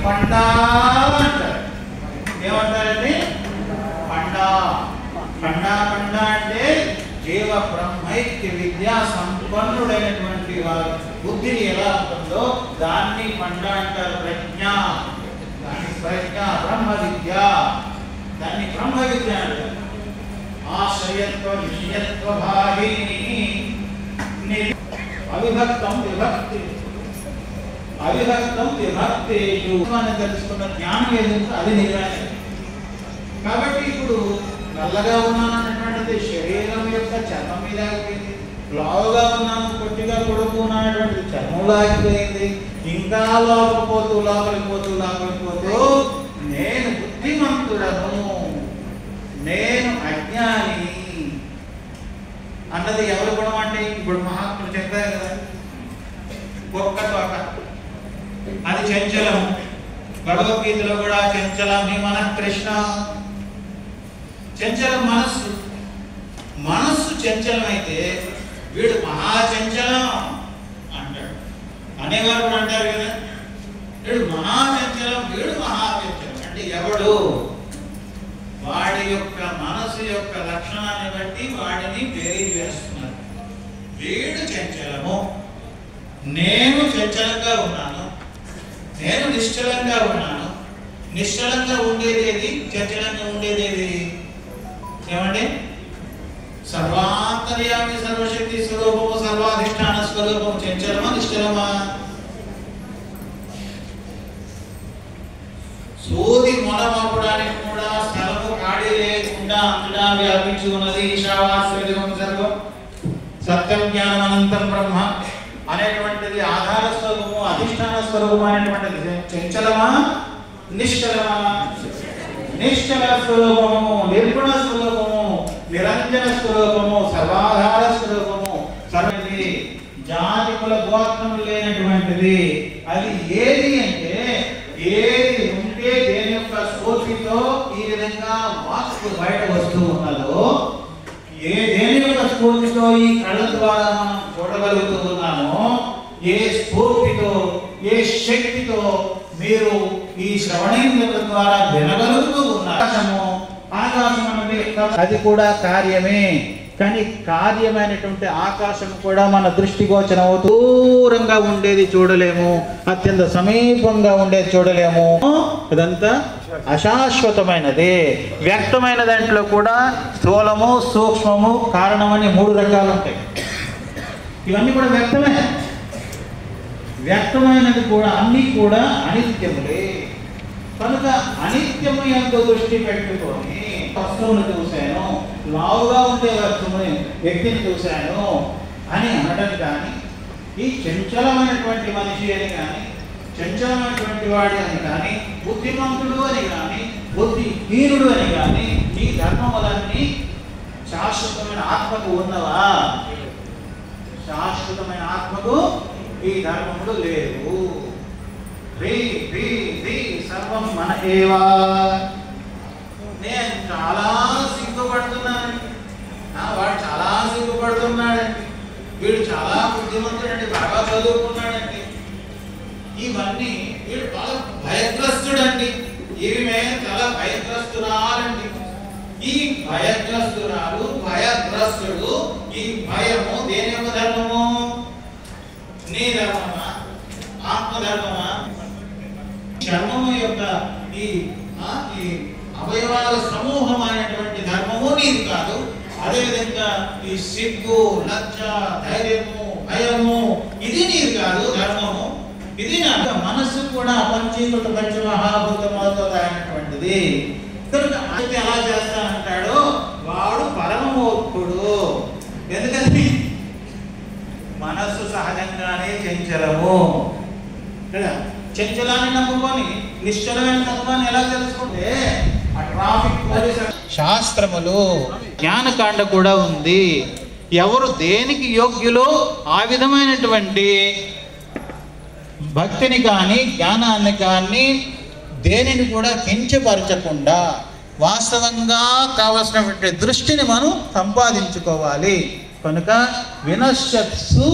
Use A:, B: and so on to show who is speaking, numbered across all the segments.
A: పండా అంటారు. ఏమంటారండి? పండా. పండా పండా అంటే జీవ బ్రహ్మైక్య విద్యా సంపన్నుడైనటువంటి వారు బుద్ధిని ఎలా ఉంటుందో దాన్ని పండా అంటారు. ప్రజ్ఞ, దాన్ని ప్రజ్ఞ, బ్రహ్మ విద్య, దాన్ని బ్రహ్మ విద్య అంటారు. ఆశ్రయత్వ విషయత్వ భాగిని అవిభక్తం విభక్తి అవిభక్తం విభక్తేషు అని తెలుసుకున్న జ్ఞానం ఏదంటే అది నిజమే. కాబట్టి ఇప్పుడు నల్లగా ఉన్నాను అన్నటువంటిది శరీరం యొక్క చర్మం మీద ఆగిపోయింది. లావుగా ఉన్నాను, పొట్టిగా కొడుకున్నటువంటిది చర్మంలో ఆగిపోయింది. ఇంకా లోపలిపోతూ నేను బుద్ధిమంతుడను, నేను అజ్ఞాని అన్నది ఎవరి గుణం అంటే ఇప్పుడు మహాత్ములు చెప్పారు కదా, ఒక్క తోక అది చంచలం. భగవద్గీతలో కూడా చంచలం హి మనః కృష్ణ. చంచలం మనస్సు. మనస్సు చంచలం అయితే వీడు మహాచంచలం అంటాడు. అనేవారు కూడా అంటారు కదా, వీడు మహాచంచలం, వీడు మహాచంచలం. అంటే ఎవడు? వాడి యొక్క మనసు యొక్క లక్షణాన్ని బట్టి వాడిని బేరీ వేస్తున్నారు. వీడు చంచలము, నేను చంచలంగా ఉన్నాను, నేను నిశ్చలంగా ఉన్నాను. నిశ్చలంగా ఉండేదేది, చంచలంగా ఉండేదేది? ఏమండి? సర్వాంతర్యామి సర్వశక్తి స్వరూపము సర్వాధిష్టాన స్వరూపము చంచలమా నిశ్చలమా? సూది మొలమపడానికి కూడా స్థలము ఖాళీ లేకుండా అంతటా వ్యాపించి ఉన్నది. ఈశావాస్యం సర్వం సత్యం జ్ఞానం అనంతం బ్రహ్మ అనేటువంటిది ఆధార స్వరూపము, అధిష్టాన స్వరూపము అనేటువంటిది చంచలమా నిశ్చలమా? నిశ్చల స్వరూపము, నిర్గుణ స్వరూపము, నిరంజన స్వరూపము, సర్వాధార స్వరూపము, సర్వది జాతి కుల గోత్రము లేనటువంటిది. అది ఏది అంటే ఏది ఉంటే దేని యొక్క స్ఫూర్తితో ఈ విధంగా వాక్కు బయట వస్తూ ఉన్నదో, దేని యొక్క స్ఫూర్తితో ఈ కళ్ళ ద్వారా మనం చూడగలుగుతూ ఉన్నామో, ఏ స్ఫూర్తితో ఏ శక్తితో మీరు ఈ శ్రవణేంద్రియాల ద్వారా వినగలుగుతూ ఉన్నారు. ఆకాశం అనేది అది కూడా కార్యమే. కానీ కార్యమైనటువంటి ఆకాశం కూడా మన దృష్టిగోచరం దూరంగా ఉండేది చూడలేము, అత్యంత సమీపంగా ఉండేది చూడలేము. ఇదంతా అశాశ్వతమైనది. వ్యక్తమైన దాంట్లో కూడా స్థూలము, సూక్ష్మము, కారణమని 3 రకాలు ఉంటాయి. ఇవన్నీ కూడా వ్యక్తమే. వ్యక్తమైనది కూడా అన్నీ కూడా అనిత్యములే. కనుక అనిత్యము ఎంతో దృష్టి పెట్టుకొని వస్తువును చూశాను, లావుగా ఉండే వస్తువుని వ్యక్తిని చూశాను అని అనడం కానీ, ఈ చంచలమైనటువంటి మనిషి అని కానీ, చంచలమైనటువంటి వాడు అని కానీ, బుద్ధిమంతుడు అని కానీ, బుద్ధిహీనుడు అని కానీ, ఈ ధర్మములన్నీ శాశ్వతమైన ఆత్మకు ఉన్నవా? శాశ్వతమైన ఆత్మకు ఈ ధర్మములు లేవు. సర్వం మన ఏవా. నేను చాలా సిగ్గుపడుతున్నానండి, వాడు చాలా సిగ్గుపడుతున్నాడండి, వీడు చాలా బుద్ధిమంతుడండి, బాగా చదువుకున్నాడండి, ఇవన్నీ వీడు చాలా భయగ్రస్తుడండి, ఈమె చాలా భయగ్రస్తురాలండి. ఈ భయగ్రస్తురాలు, భయగ్రస్తుడు, ఈ భయము దేని యొక్క ధర్మము? నీ ధర్మమా? ఆత్మధర్మమా? చర్మము యొక్క ఈ అవయవాల సమూహం అనేటువంటి ధర్మము నీది కాదు. అదేవిధంగా ఈ సిగ్గు, లజ్జ, ధైర్యము, భయము ఇది నీది కాదు ధర్మము. ఇది నా మనస్సు కూడా పంచీకృత పంచమహాభూతములతో అయినటువంటిది. కనుక అయితే ఎలా చేస్తానంటాడో వాడు పరమమూర్ఖుడు. ఎందుకంటే మనస్సు సహజంగానే చంచలము కదా. చంచలాన్ని నమ్ముకొని నిశ్చలమైన తత్వాన్ని ఎలా తెలుసుకుంటే ఆ ట్రాఫిక్ పోలీస్ శాస్త్రములు జ్ఞానకాండ కూడా ఉంది. ఎవరు దేనికి యోగ్యులో ఆ విధమైనటువంటి భక్తిని కానీ జ్ఞానాన్ని కానీ దేనిని కూడా కించపరచకుండా వాస్తవంగా కావలసినటువంటి దృష్టిని మనం సంపాదించుకోవాలి. కనుక వినశ్యత్సు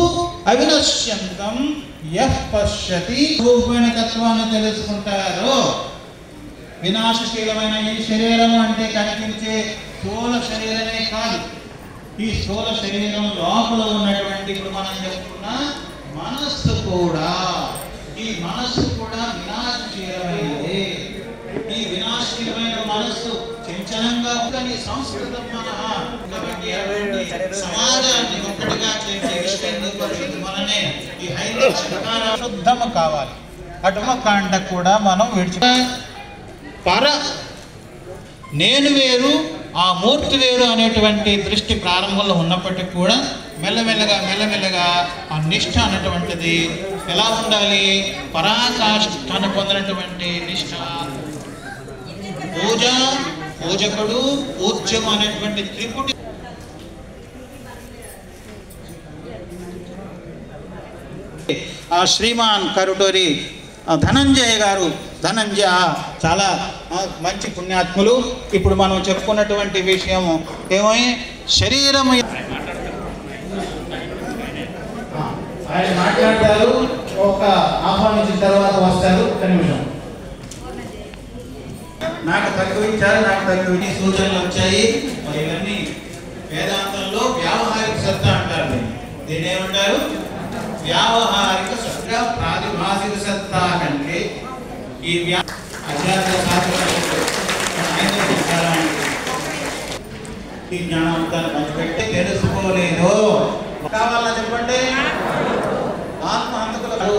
A: అవినశ్యంతం యః పశ్యతి రూపేణ తత్వాన్ని తెలుసుకుంటారు. వినాశశీలమైన ఈ శరీరం అంటే కనిపించే స్థూల శరీరమే కాదు, ఈ స్థూల శరీరం లోపల ఉన్నటువంటి ఇప్పుడు మనం చెప్పుకున్న మనస్సు కూడా, ఈ మనస్సు కూడా వినాశశీలమైనది. ఈ వినాశశీలమైన మనస్సు చంచలంగా ఉందని సంస్కృతం సమాజాన్ని ఒక్కటిగా చేసే విషయంలో మననే ఈ హైందవ శుద్ధము కావాలి. అటుమకాండ కూడా మనం విడిచి పర నేను వేరు ఆ మూర్తి వేరు అనేటువంటి దృష్టి ప్రారంభంలో ఉన్నప్పటికీ కూడా మెల్లమెల్లగా ఆ నిష్ఠ అనేటువంటిది ఎలా ఉండాలి? పరాకాష్ఠను పొందినటువంటి నిష్ఠ, పూజ, పూజకుడు, పూజ్యం అనేటువంటి త్రిపుటి ఆ శ్రీమాన్ కరుటూరి ధనంజయ గారు, ధనంజయ చాలా మంచి పుణ్యాత్ములు. ఇప్పుడు మనం చెప్పుకున్నటువంటి విషయం ఏమై శరీరం ఆయన మాట్లాడతారు, ఒక ఆహ్వానించిన తర్వాత వస్తారు. ఒక నిమిషం నాకు తక్కువ ఇచ్చారు, నాకు తక్కువ సూచనలు వచ్చాయి. మరి ఇవన్నీ వేదాంతంలో వ్యావహారిక సత్తా అంటారు. దీన్ని ఏమంటారు? వ్యావహారిక సత్తా. ప్రాతిభాసిక సత్తా కంటే ఈ అధ్యాత్మ ఈ జ్ఞానవంతాన్ని పంచిపెట్టి తెలుసుకోలేదు. కావాలని చెప్పండి. ఆత్మ హంతకులు